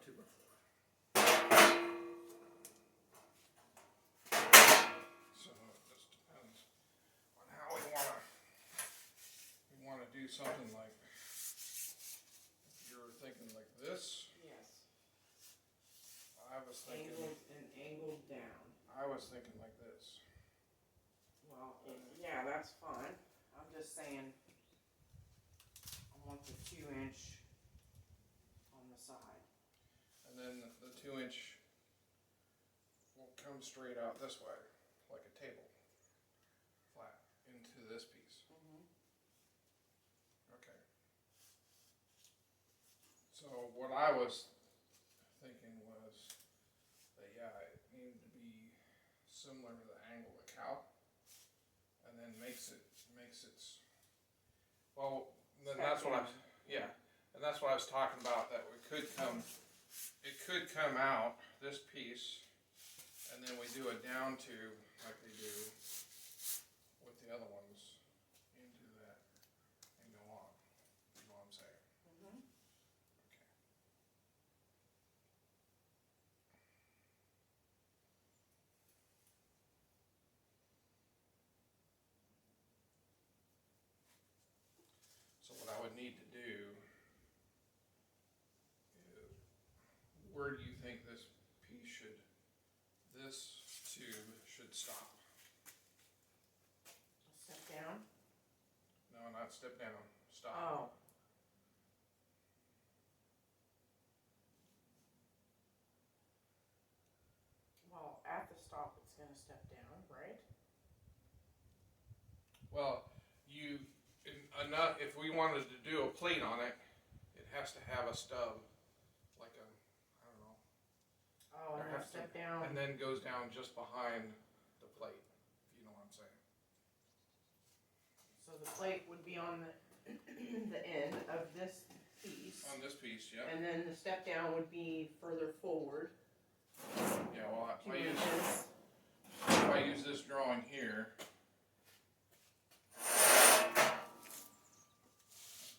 2x4. So it just depends on how we want to do something like, you're thinking like this. Yes. I was thinking. Angled and angled down. I was thinking like this. Well, yeah, that's fine. I'm just saying, I want the 2-inch on the side. And then the 2-inch will come straight out this way, like a table, flat, into this piece. Okay. So what I was thinking was that, yeah, it needed to be similar to the angle of the cow, and then makes it, well, then that's what I was, yeah, and that's what I was talking about, that it could come out, this piece, and then we do a down tube like they do with the other ones into that and go on. You know what I'm saying? Okay. So what I would need to do is, where do you think this tube should stop? Step down? No, not step down, stop. Oh. Well, at the stop, it's going to step down, right? Well, if we wanted to do a plate on it, it has to have a stub, like a, I don't know. Oh, and then step down. And then goes down just behind the plate, if you know what I'm saying. So the plate would be on the end of this piece. On this piece, yeah. And then the step down would be further forward. Yeah, well, if 2 inches. I use this drawing here,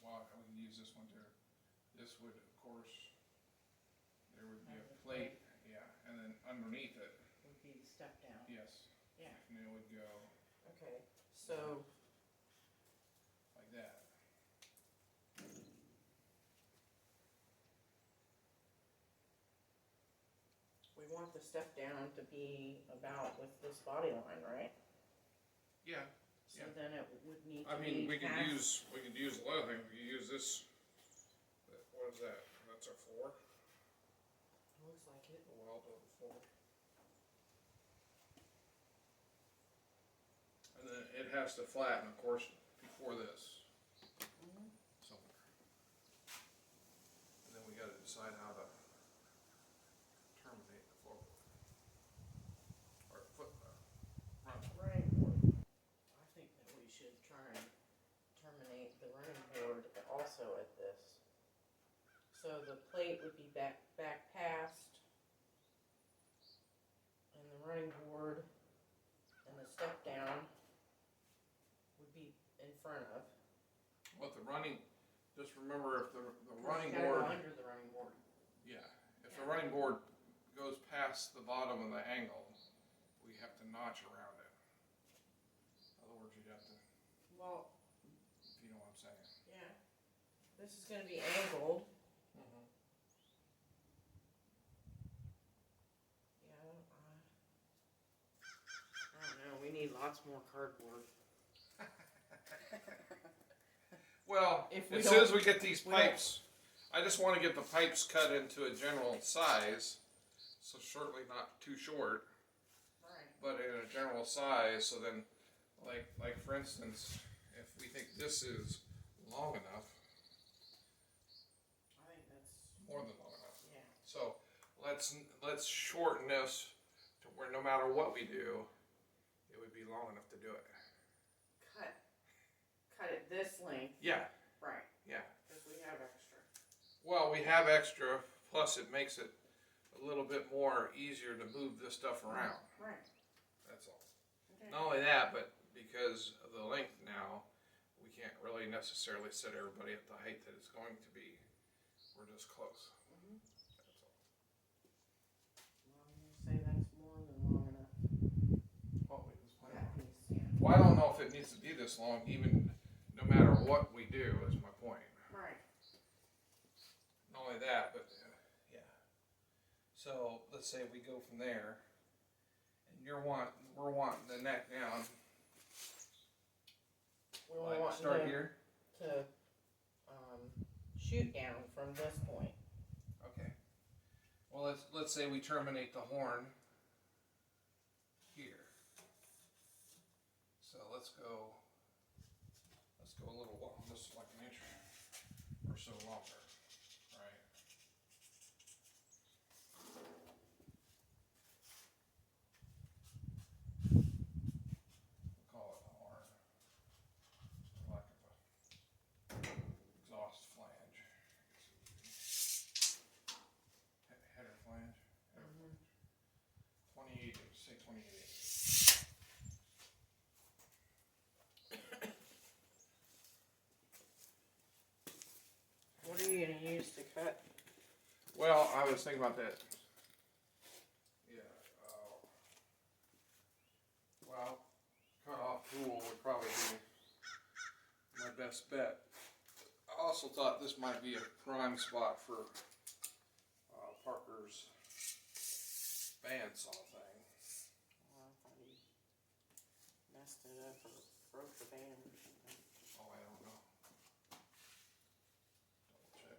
well, we can use this one too. This would, of course, there would be a plate, yeah, and then underneath it would be the step down. yes. Yeah. And it would go Okay, so like that. we want the step down to be about with this body line, right? Yeah. So then it would need to I mean, be we could use a lot of things. We could use this. What is that? That's a 4. Looks like it. A weld of a 4. And then it has to flatten, of course, before this. Somewhere. And then we got to decide how to terminate the floorboard. Or run. Running board. I think that we should try and terminate the running board also at this. So the plate would be back past, and the running board and the step down would be in front of. What the running, just remember if the running You gotta board, go under the running board. yeah, if the running board goes past the bottom of the angle, we have to notch around it. In other words, you'd have to, Well, if you know what I'm saying. yeah. This is gonna be angled. I don't know, we need lots more cardboard. Well, If we as soon as don't- we get these pipes, I just want to get the pipes cut into a general size, so certainly not too short, Right. but in a general size, so then, like for instance, if we think this is long enough, I think that's, more than long enough. yeah. So let's shorten this to where no matter what we do, it would be long enough to do it. Cut it this length. Yeah, Right. yeah. Because we have extra. Well, we have extra, plus it makes it a little bit more easier to move this stuff around. Right. That's all. Okay. Not only that, but because of the length now, we can't really necessarily set everybody at the height that it's going to be. We're just close. That's all. Well, I don't know if it needs to be this long, even no matter what we do, is my point. Right. Not only that, but yeah. So let's say we go from there, and we're wanting the neck down. We're Like wanting start here. to shoot down from this point. Okay. Well, let's say we terminate the horn here. So let's go a little long, just like an inch or so longer, right? We'll call it the horn, like a exhaust flange. Header flange. Mm-hmm. 28, say 28. What are you going to use to cut? Well, I was thinking about that. Yeah. Well, cut off tool would probably be my best bet. I also thought this might be a prime spot for Parker's bandsaw thing. Well, I thought he messed it up or broke the band or something. Oh, I don't know. Double check.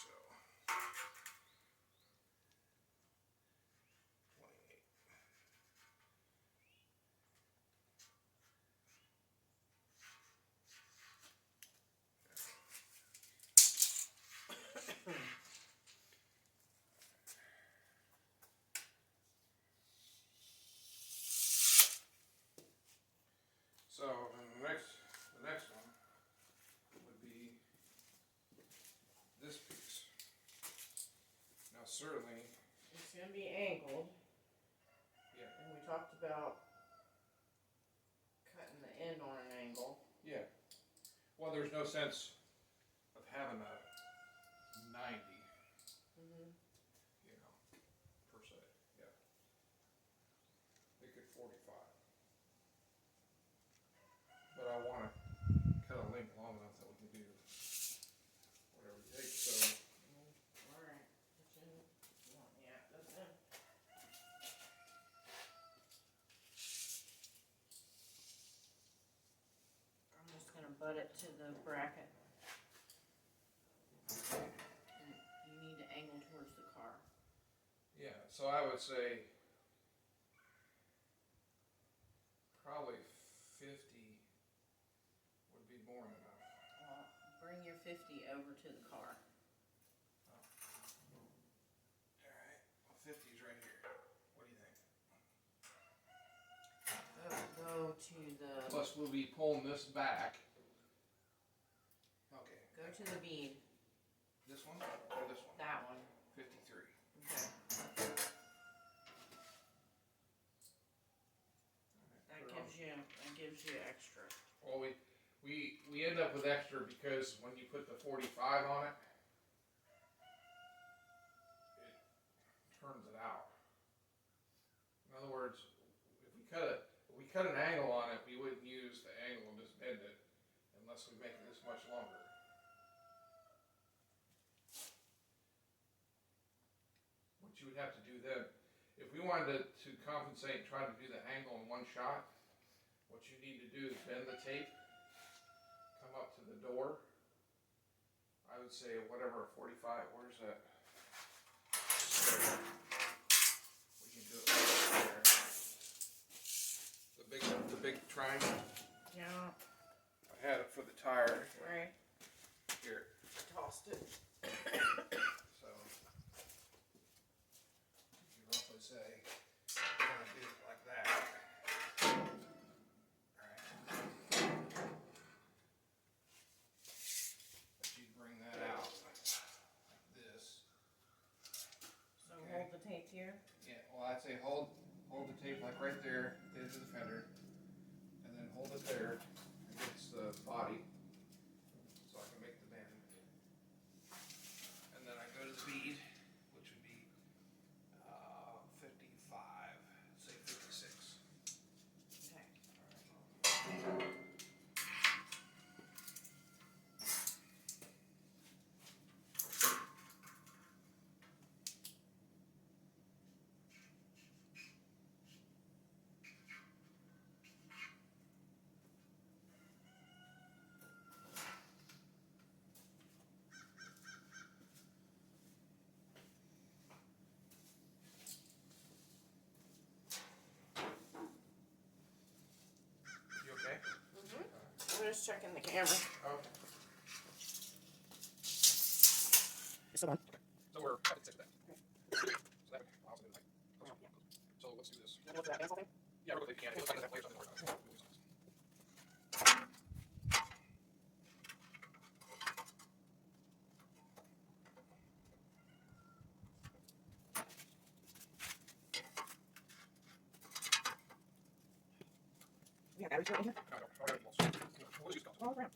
So, 28. So then the next one would be this piece. Now certainly, It's going to be angled. yeah, And we talked about cutting the end on an angle. yeah. Well, there's no sense of having a 90, Mm-hmm. you know, per se. Yeah. Make it 45. But I want to cut a length long enough that we can do whatever it takes. So Alright. You want me at this end? I'm just going to butt it to the bracket. You need to angle towards the car. yeah, so I would say probably 50 would be more than enough. Well, bring your 50 over to the car. Alright, well 50's right here. What do you think? Go to the Plus we'll be pulling this back. Okay. go to the bead. This one or this one? That one. 53. Okay. That gives you extra. Well, we end up with extra because when you put the 45 on it, it turns it out. In other words, if we cut an angle on it, we wouldn't use the angle and just bend it unless we make it this much longer. What you would have to do then, if we wanted to compensate and try to do the angle in one shot, what you need to do is bend the tape, come up to the door. I would say whatever, 45, where's that? We can do it right there. The big triangle. Yeah. I had it for the tire. Right. Here. Tossed it. So, you can roughly say, we're going to do it like that. But you bring that out like this. So Okay. hold the tape here. Yeah, well I'd say hold the tape like right there, at the edge of the fender, and then hold it there against the body, so I can make the bend. And then I go to the bead, which would be 55. I'm just checking the camera. Okay. Still on. So we're happy to take that. So that would also do like, so let's do this. What's that pencil thing? Yeah, real quick, yeah, let's find that layer something to work on. We have batteries in here. No, I don't. We'll just use Oh, crap.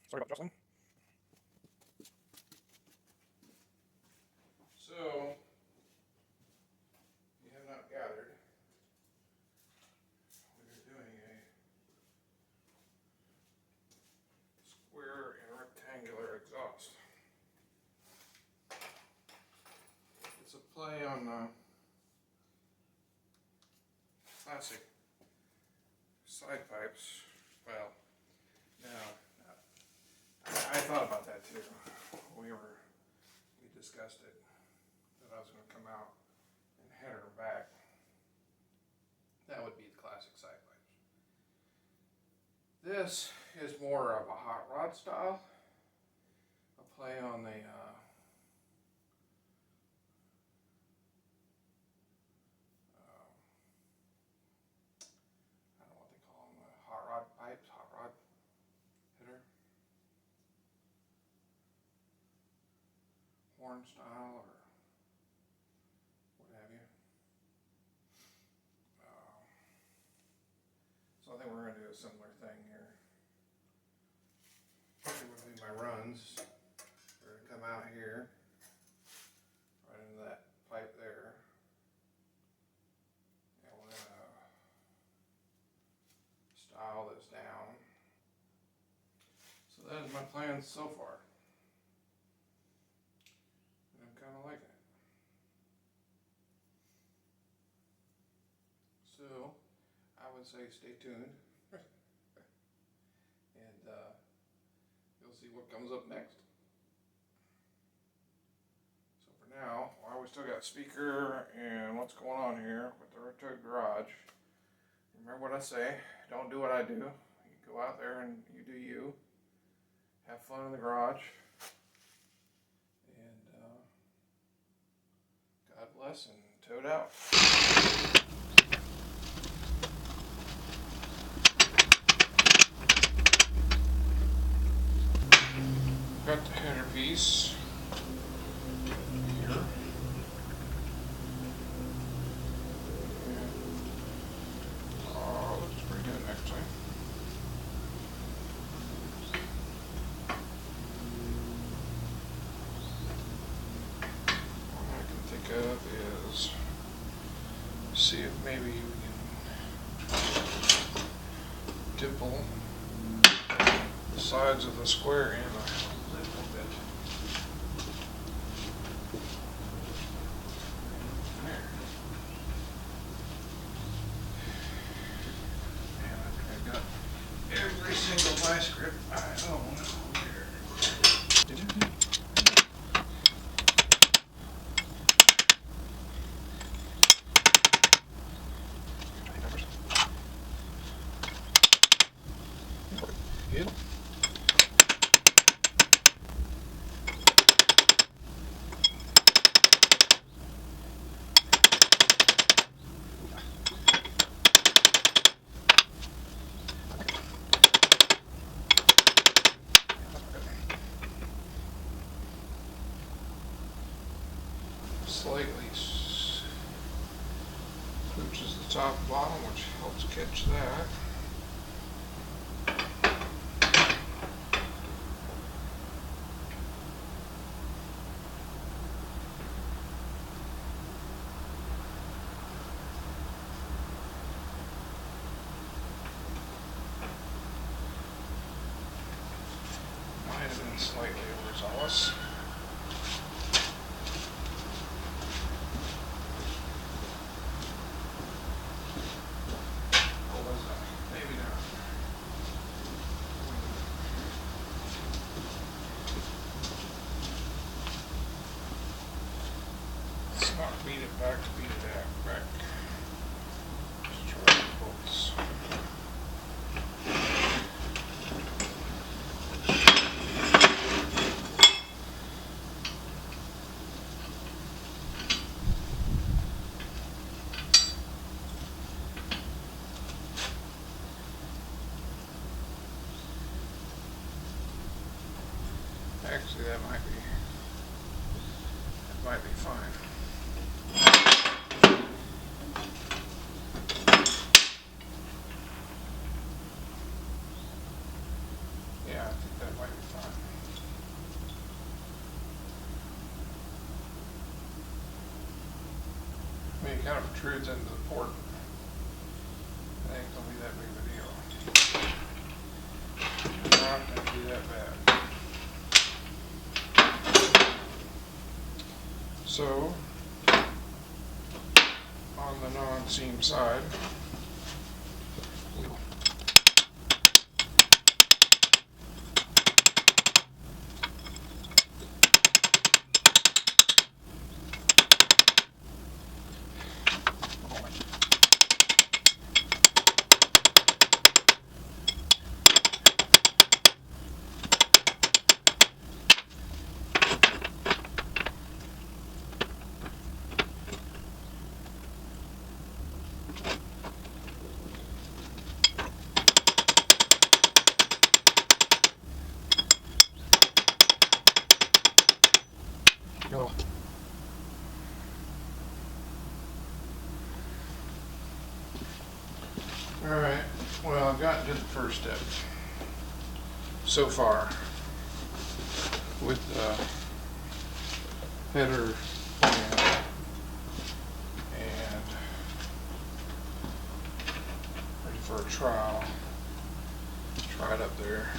Sorry about Jocelyn. So, you have not gathered, we are doing a square and rectangular exhaust. It's a play on classic side pipes. Well, no, I thought about that too. We discussed it, that I was going to come out and header back. That would be the classic side pipes. This is more of a hot rod style, a play on the I don't know what they call them, hot rod pipes, hot rod hitter, horn style, or what have you. So I think we're going to do a similar thing here. I'm going to do my runs. We're going to come out here, right into that pipe there, and we're going to style this down. So that is my plan so far. I'm going to say stay tuned. And you'll see what comes up next. So for now, while we still got speaker and what's going on here with the Toad Garage, remember what I say, don't do what I do. You go out there and you do you. Have fun in the garage. And God bless and Toad out. Got the header piece here. Oh, looks pretty good actually. What I can think of is see if maybe we can dimple the sides of the square in a little bit. There. And I've got every single vice grip I own here. Good. Slightly smooches the top and bottom, which helps catch that. Might have been slightly overzealous. Not beat it back, beat it back. Destroy the bolts. Actually, that might be fine. Yeah, I think that might be fine. I mean, it kind of protrudes into the port. It ain't gonna be that big of a deal. It's not gonna be that bad. So, on the non-seam side, go. Alright, well, I've gotten to the first step so far with the header and ready for a trial. Try it up there.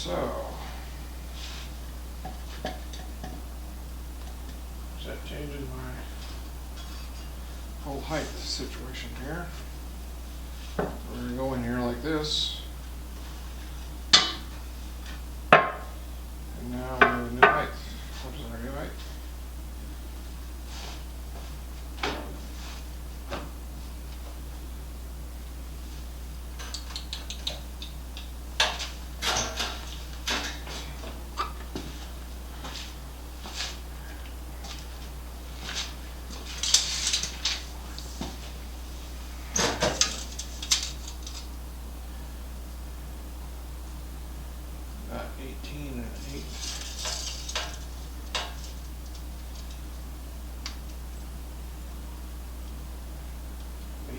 So, that changes my whole height situation here. We're gonna go in here like this. And now we have a new height. What is our new height? Got 18 and an 8. 18.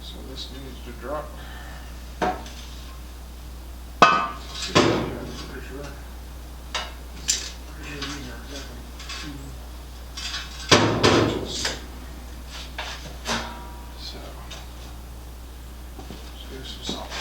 So this needs to drop. Pretty sure. Pretty sure these are exactly 2 inches. So let's do some salt.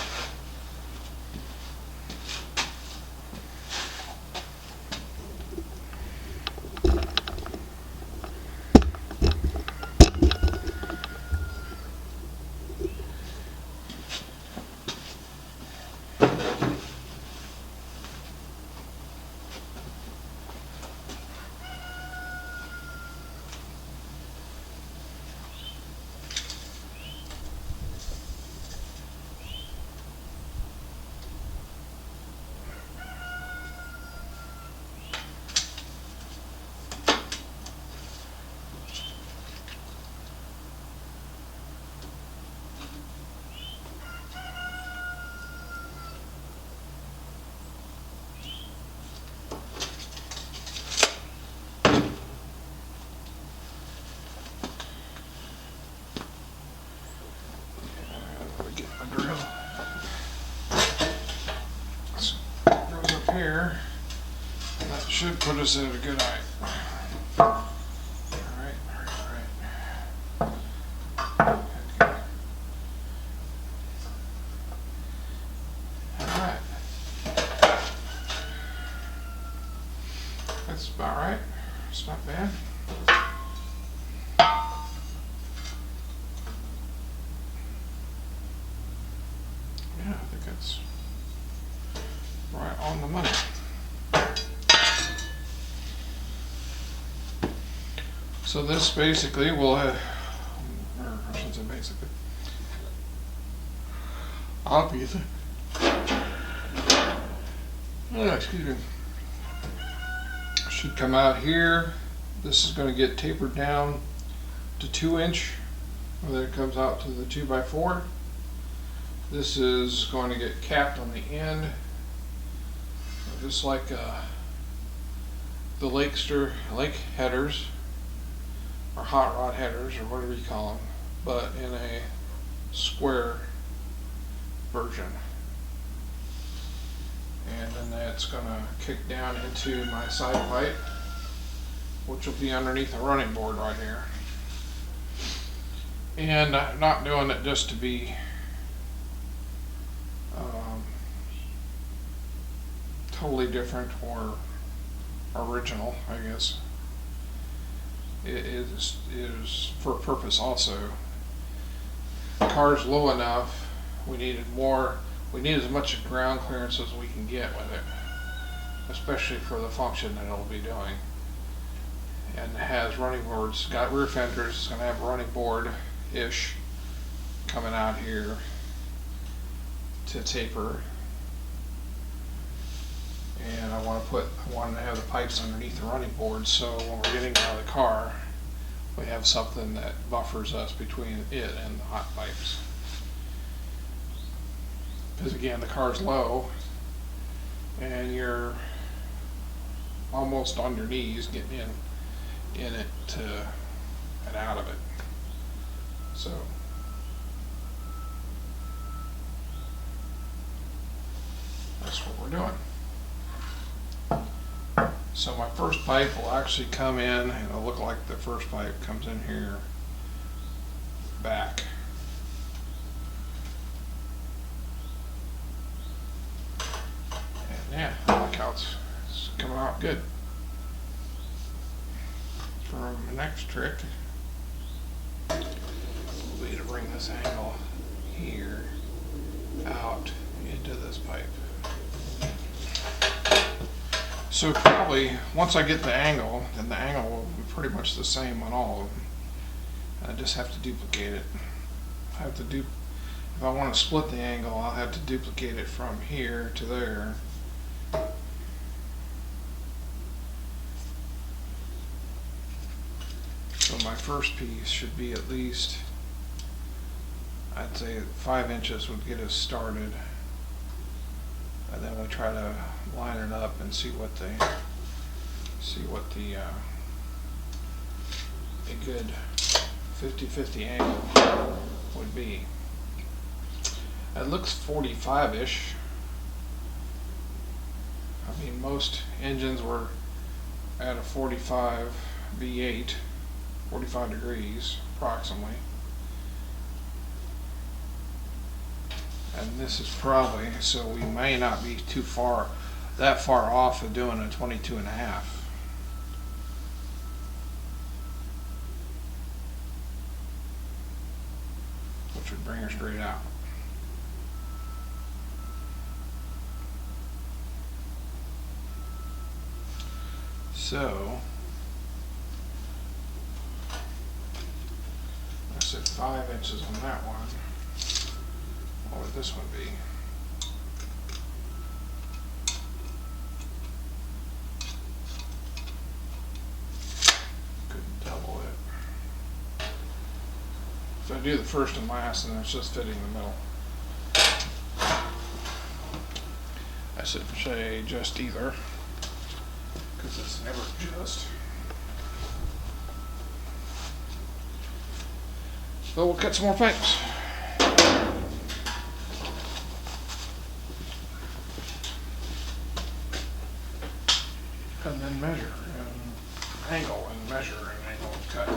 Get my drill. So goes up here. That should put us at a good height. Alright. Okay. Alright. That's about right. It's not bad. Yeah, I think that's right on the money. So this basically will have, or I shouldn't say basically, obviously, excuse me, should come out here. This is going to get tapered down to 2 inch, and then it comes out to the 2x4. This is going to get capped on the end, just like the lake headers, or hot rod headers, or whatever you call them, but in a square version. And then that's going to kick down into my side pipe, which will be underneath the running board right here. And I'm not doing it just to be totally different or original, I guess. It is for a purpose also. The car's low enough, we need as much ground clearance as we can get with it, especially for the function that it'll be doing. And it has running boards, got rear fenders, it's going to have a running board-ish coming out here to taper. And I want to have the pipes underneath the running board, so when we're getting out of the car, we have something that buffers us between it and the hot pipes. Because again, the car's low, and you're almost on your knees getting in it to and out of it. So that's what we're doing. So my first pipe will actually come in, and it'll look like the first pipe comes in here back. And yeah, I like how it's coming out good. For my next trick, will be to bring this angle here out into this pipe. So probably once I get the angle, then the angle will be pretty much the same on all of them. I just have to duplicate it. If I want to split the angle, I'll have to duplicate it from here to there. So my first piece should be at least, I'd say 5 inches would get us started. And then we try to line it up and see what the a good 50-50 angle would be. It looks 45-ish. I mean, most engines were at a 45 V8, 45 degrees approximately. And this is probably, so we may not be that far off of doing a 22 and a half. Which would bring her straight out. So, I said 5 inches on that one. What would this one be? Could double it. So I do the first and last, and it's just fitting the middle. I should say just either, because it's never just. So we'll cut some more pipes. And then measure and angle and measure and angle and cut.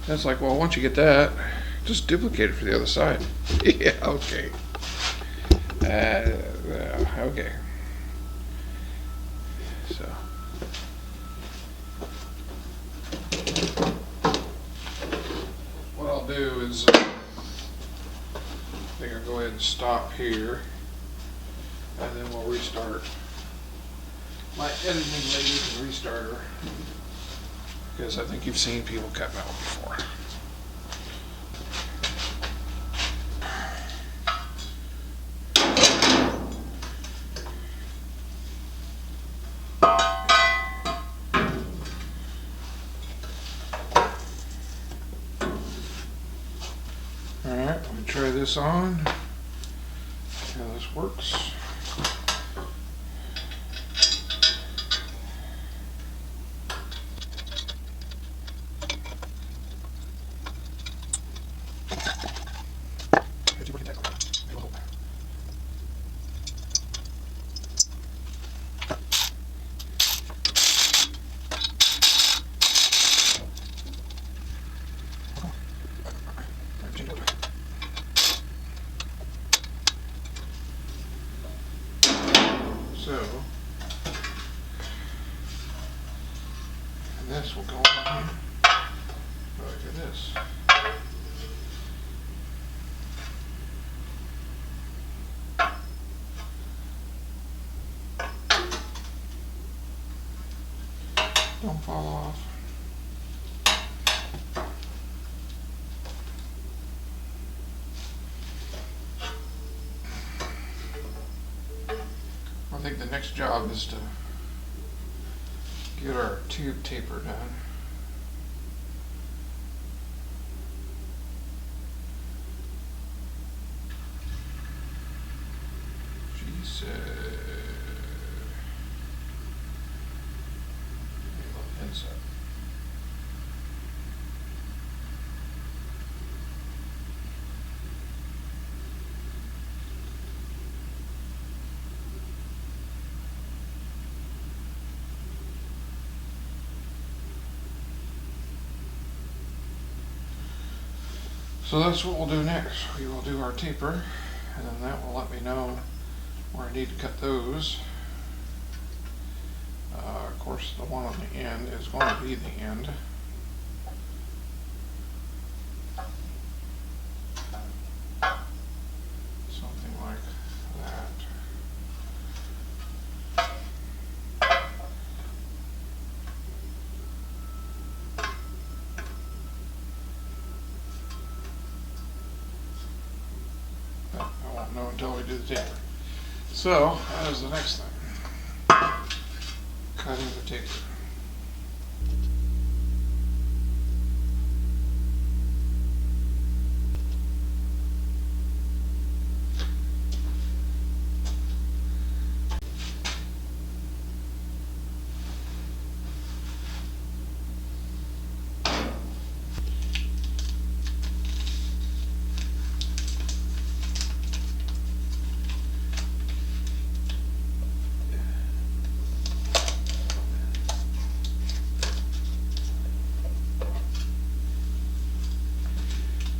That's like, well, once you get that, just duplicate it for the other side. Yeah, okay. Okay. So. What I'll do is, I think I'll go ahead and stop here, and then we'll restart. My editing lady can restart her, because I think you've seen people cut metal before. Alright, let me try this on, see how this works. So, and this will go on here. Look at this. Don't fall off. I think the next job is to get our tube taper done. She said, inside. So that's what we'll do next. We will do our taper, and then that will let me know where I need to cut those. Of course, the one on the end is going to be the end. Something like that. But I won't know until we do the taper. So, that is the next thing. Cutting the taper.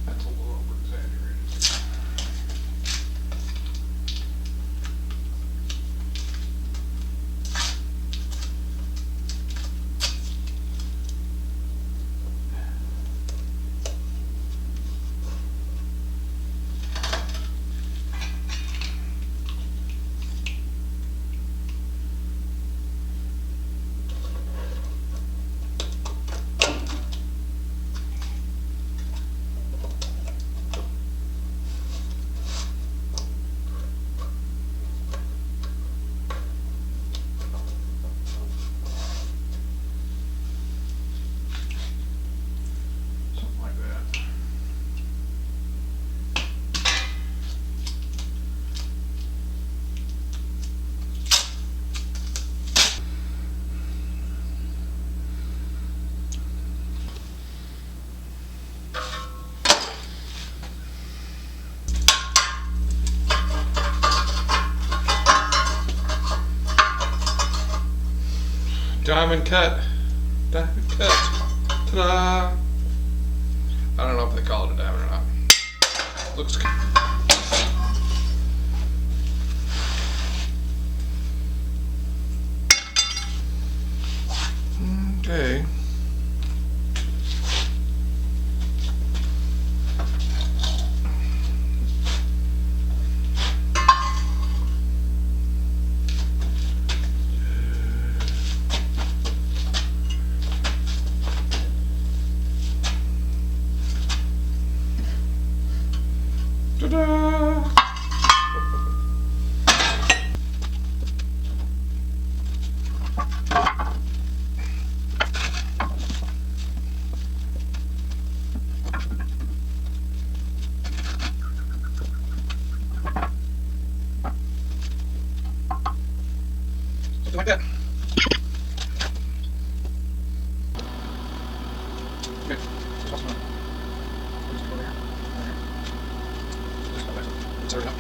That's a little over exaggerated. Something like that. Diamond cut. Diamond cut. Ta-da! I don't know if they call it a diamond or not. Looks good. Okay. Ta-da! Something like that. Okay. Sorry, no.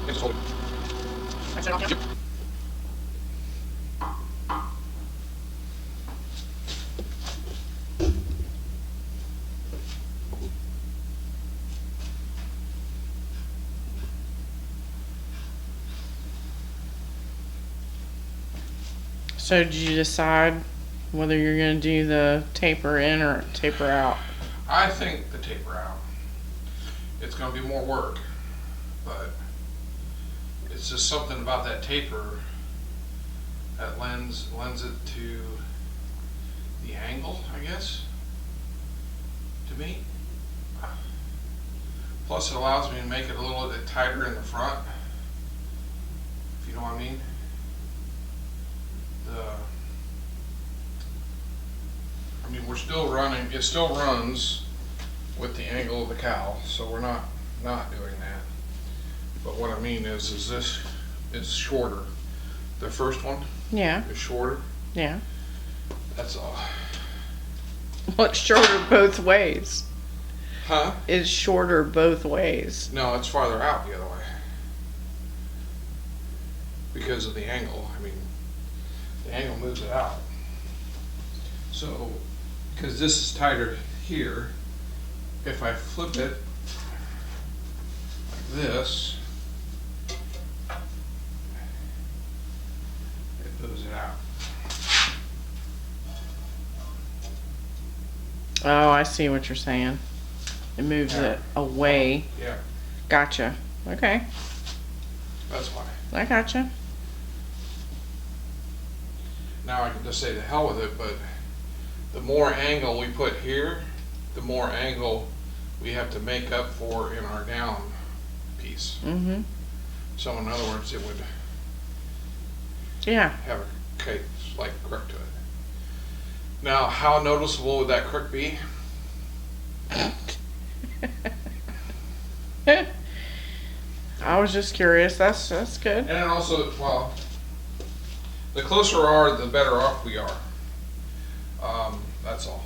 Just hold it. Yep. So did you decide whether you're gonna do the taper in or taper out? I think the taper out. It's going to be more work, but it's just something about that taper that lends it to the angle, I guess, to me. Plus, it allows me to make it a little bit tighter in the front, if you know what I mean. I mean, we're still running, it still runs with the angle of the cowl, so we're not doing that. But what I mean is this is shorter. The first one Yeah, is shorter. yeah. That's all. Well, it's shorter both ways. Huh? is shorter both ways. No, it's farther out the other way. Because of the angle. I mean, the angle moves it out. So, because this is tighter here, if I flip it like this, it moves it out. Oh, I see what you're saying. It moves Yeah. it away. Yeah, Gotcha. Okay, that's why. I gotcha. Now I can just say to hell with it, but the more angle we put here, the more angle we have to make up for in our down piece. Mm-hmm. So in other words, it would Yeah. have a slight crook to it. Now, how noticeable would that crook be? I was just curious. That's good. And then also, well, the closer we are, the better off we are. That's all.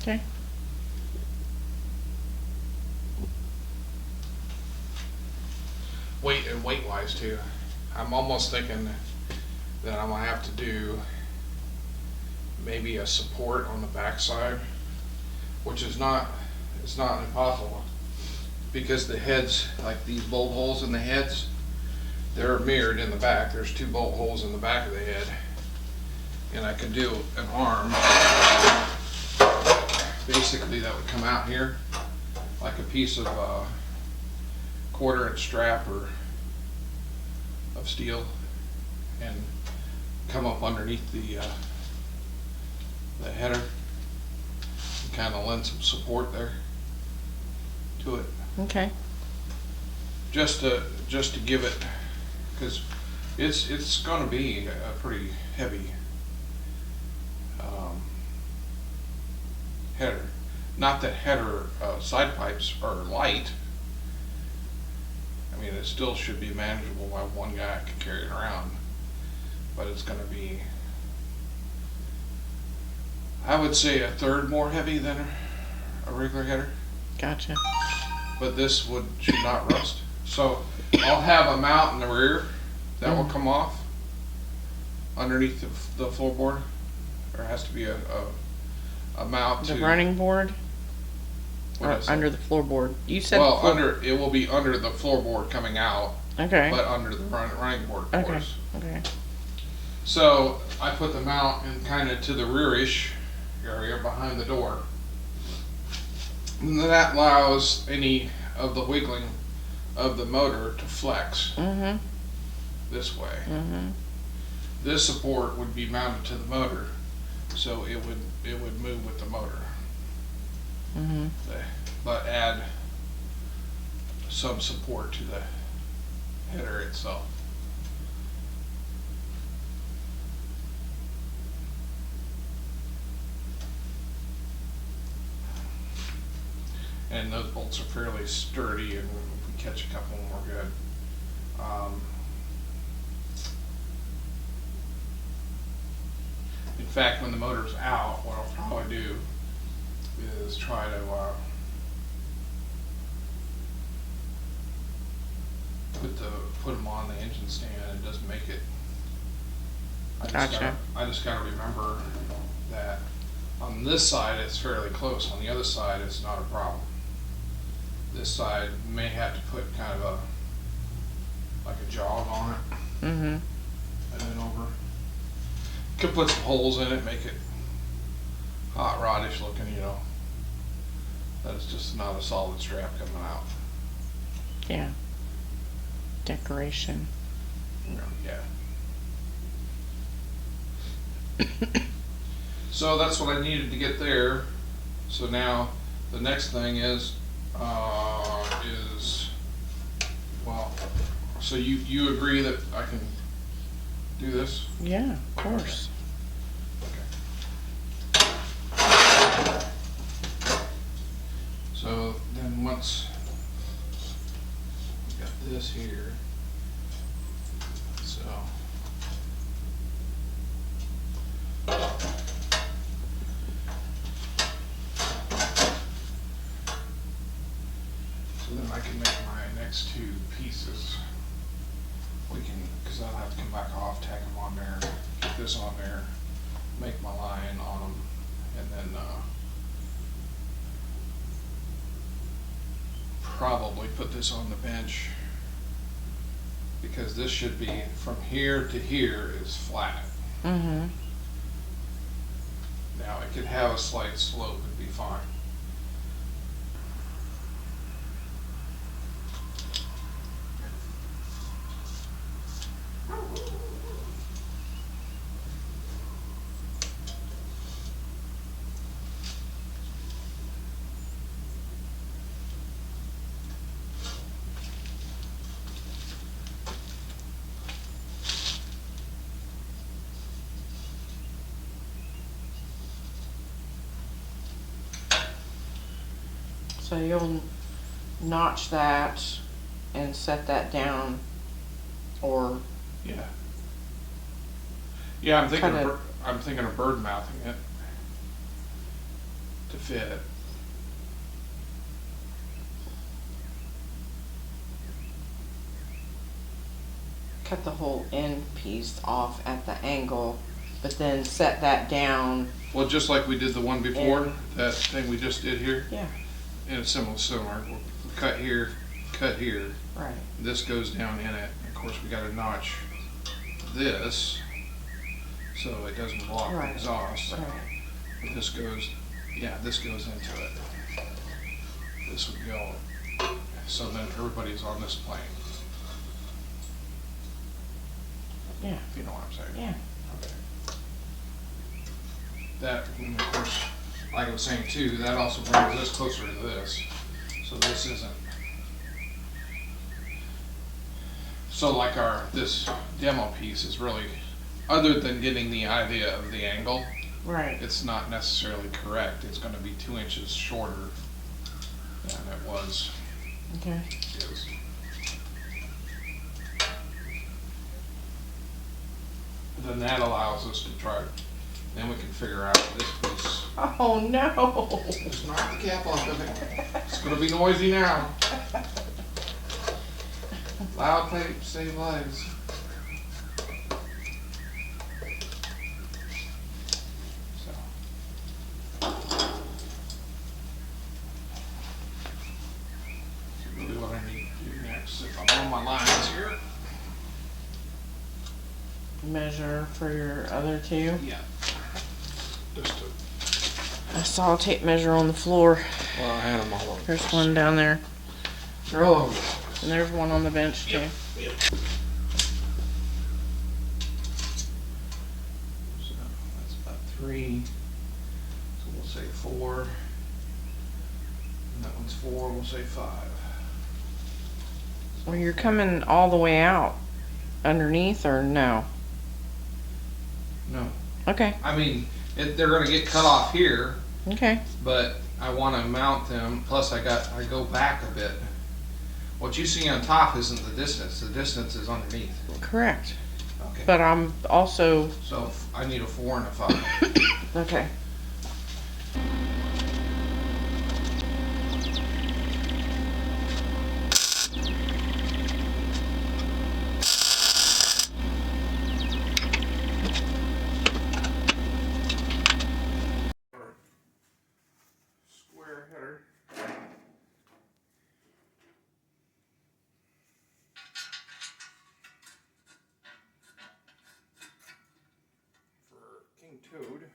Okay. Weight and weight-wise too. I'm almost thinking that I'm gonna have to do maybe a support on the backside, which is not, it's not impossible. Because the heads, like these bolt holes in the heads, they're mirrored in the back. There's 2 bolt holes in the back of the head. And I could do an arm, basically that would come out here, like a piece of 1/4-inch strap or of steel, and come up underneath the header, and kind of lend some support there to it, Okay. just to give it, because it's going to be a pretty heavy header. Not that header side pipes are light. I mean, it still should be manageable by one guy can carry it around, but it's going to be, I would say, a third more heavy than a regular header. Gotcha. But this should not rust. So I'll have a mount in the rear that will come off underneath the floorboard. There has to be a mount The to running board what or is it? under the floorboard. You said Well, the it will be under the floorboard coming out, Okay. but under the running board, of Okay. course. Okay. So I put the mount in kind of to the rearish area behind the door. And that allows any of the wiggling of the motor to flex Mhm. this way. Mhm. This support would be mounted to the motor, so it would move with the motor, Mhm. but add some support to the header itself. And those bolts are fairly sturdy, and if we catch a couple, we're good. In fact, when the motor's out, what I'll probably do is try to put them on the engine stand and just make it. Gotcha. I just gotta remember that on this side it's fairly close. On the other side, it's not a problem. This side may have to put kind of like a jog on it, Mhm. and then over. Could put some holes in it, make it hot rodish looking, you know. That it's just not a solid strap coming out. Yeah. Decoration. Yeah. So that's what I needed to get there. So now the next thing is well, so you agree that I can do this? Yeah, of course. So then once we got this here, so can make my next two pieces. We can, because I'll have to come back off, tack them on there, get this on there, make my line on them, and then probably put this on the bench, because this should be from here to here is flat. Mm-hmm. Now it could have a slight slope and be fine. So you'll notch that and set that down, or Yeah. Yeah, I'm thinking Kinda- I'm thinking of bird mouthing it to fit. cut the whole end piece off at the angle, but then set that down. Well, just like we did the one before, And- that thing we just did here, Yeah, and it's similar. We'll cut here, right. this goes down in it. Of course, we gotta notch this, so it doesn't block the Right. exhaust. Right. But this goes, yeah, this goes into it. This would go, so then everybody's on this plane, Yeah, if you know what I'm saying. yeah. Okay. That, and of course, like I was saying too, that also brings this closer to this, so this isn't. So like this demo piece is really, other than getting the idea of the angle, Right. it's not necessarily correct. It's gonna be 2 inches shorter than it was, Okay. is. Then that allows us to try, then we can figure out this piece. Oh no. Just knock the cap off of it. It's gonna be noisy now. Loud tape save lives. So. Really what I need to do next, if I'm on my lines here. Measure for your other two. Yeah. Just to, I saw a tape measure on the floor. well, I had them all over. There's one down there, They're all over. and there's one on the bench too. Yep. So that's about 3. So we'll say 4. And that one's 4. We'll say 5. Well, you're coming all the way out underneath, or no? No, Okay. I mean they're gonna get cut off here, Okay. but I want to mount them. Plus, I go back a bit. What you see on top isn't the distance. The distance is underneath. Correct. Okay. But I'm also So I need a 4 and a 5. okay. Square header. For King Toad.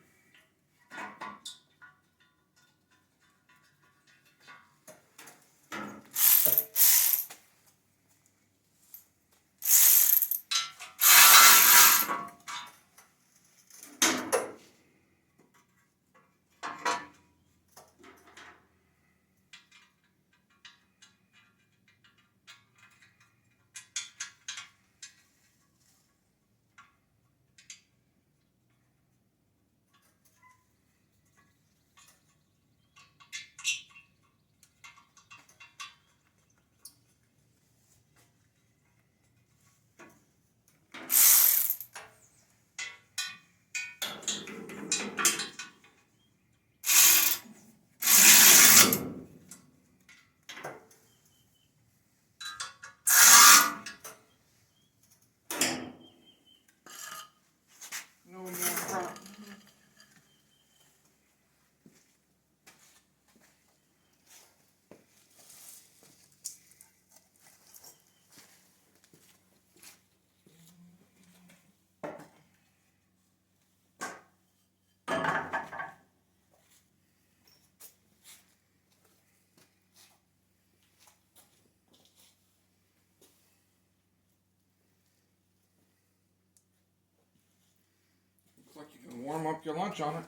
dump your lunch on it.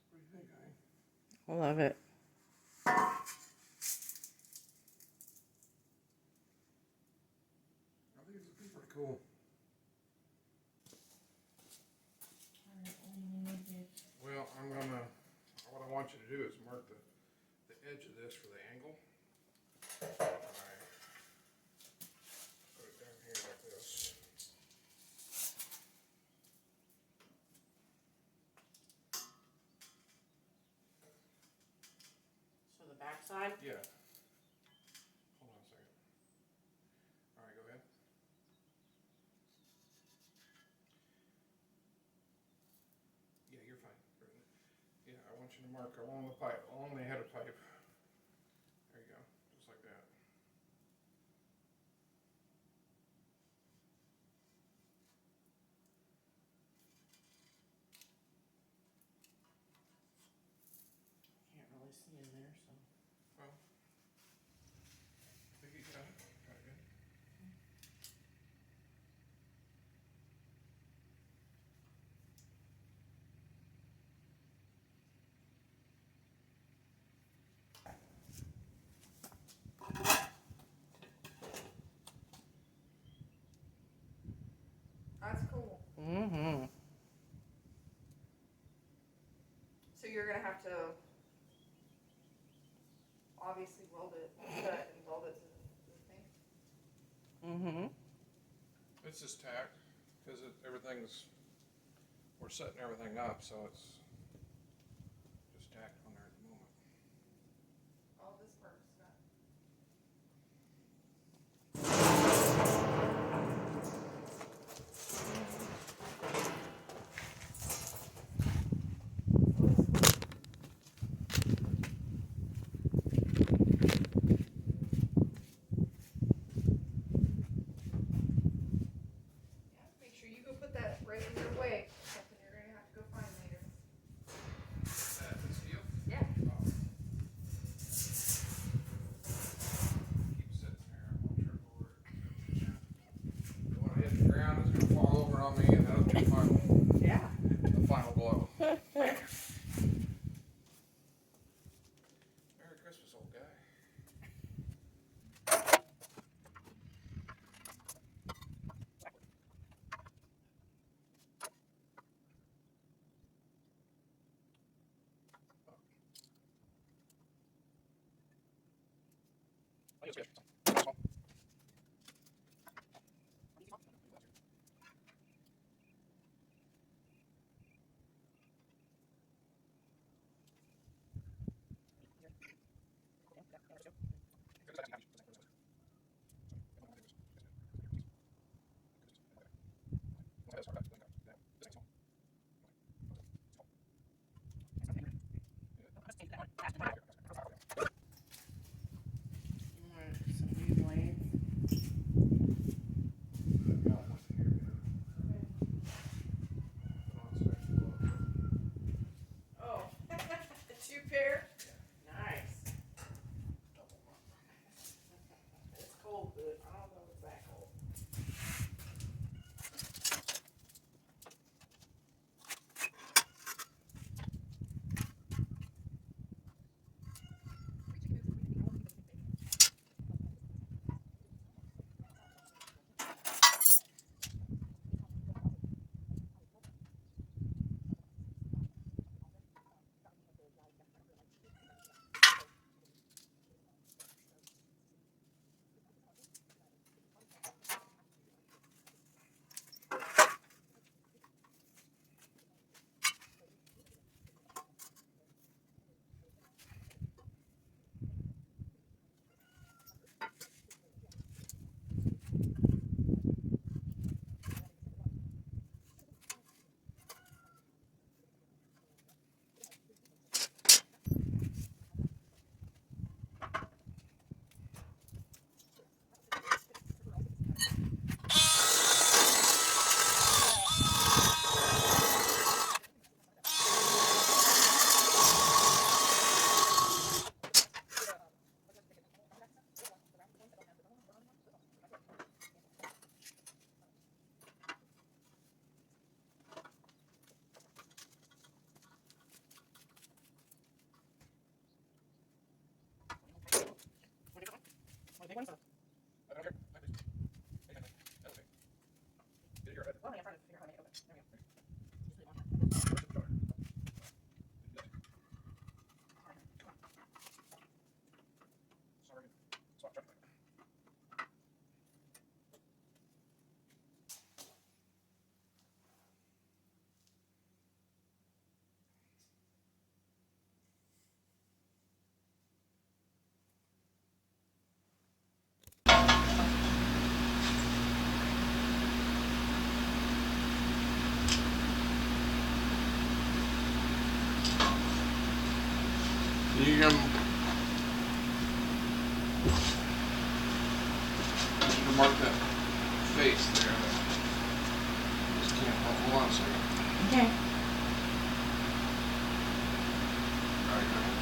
What do you think, honey? I love it. I think it's pretty cool. Well, what I want you to do is mark the edge of this for the angle. Alright. Put it down here like this. So the back side? Yeah. Hold on a second. Alright, go ahead. Yeah, you're fine. Yeah, I want you to mark along the pipe, along the head of pipe. There you go, just like that. Can't really see in there, so. Well, I think you got it. Got it good. That's cool. Mm-hmm. So you're gonna have to obviously weld it shut and weld it to the thing. Mm-hmm. It's just tacked, because we're setting everything up, so it's just tacked on there at the moment. All this part is done. Yeah, make sure you go put that right in your way. Something you're gonna have to go find later. This deal? Yeah. Keep sitting there, I won't trip over it. When I hit the ground, it's gonna fall over on me, and that'll be Yeah. the final blow. Merry Christmas, old guy. You want some I don't care. That's okay. Get your head. Well, I'm trying to figure out how to make it open. There we go. You can mark that face there. Just can't hold on a second. Okay. All right, go ahead.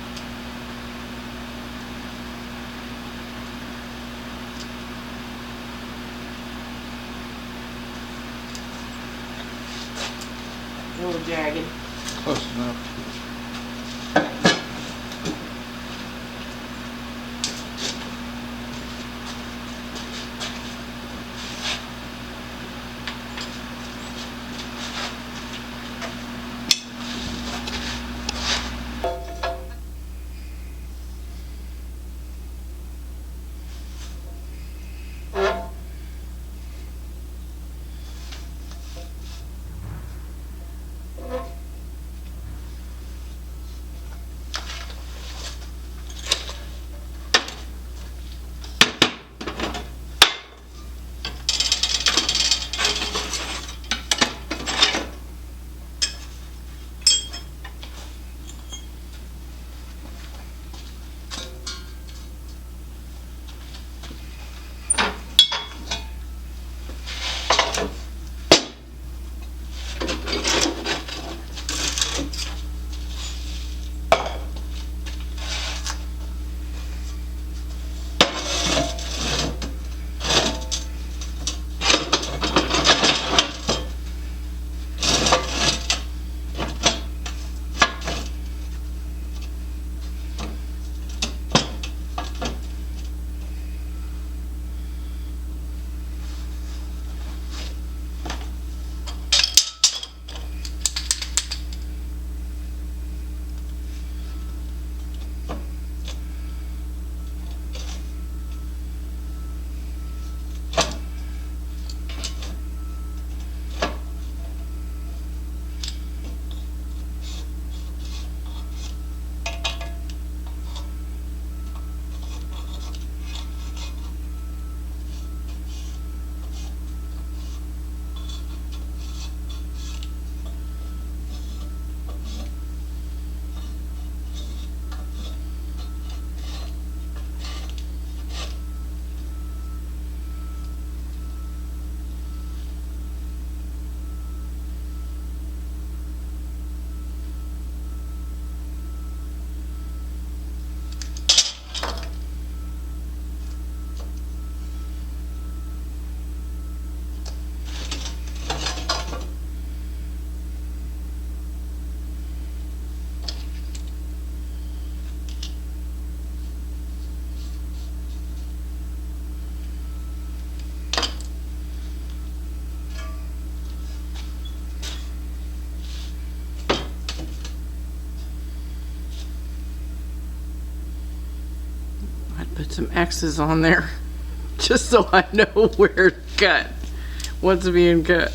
A little jagged. Close enough. Put some X's on there just so I know where to cut, what's being cut.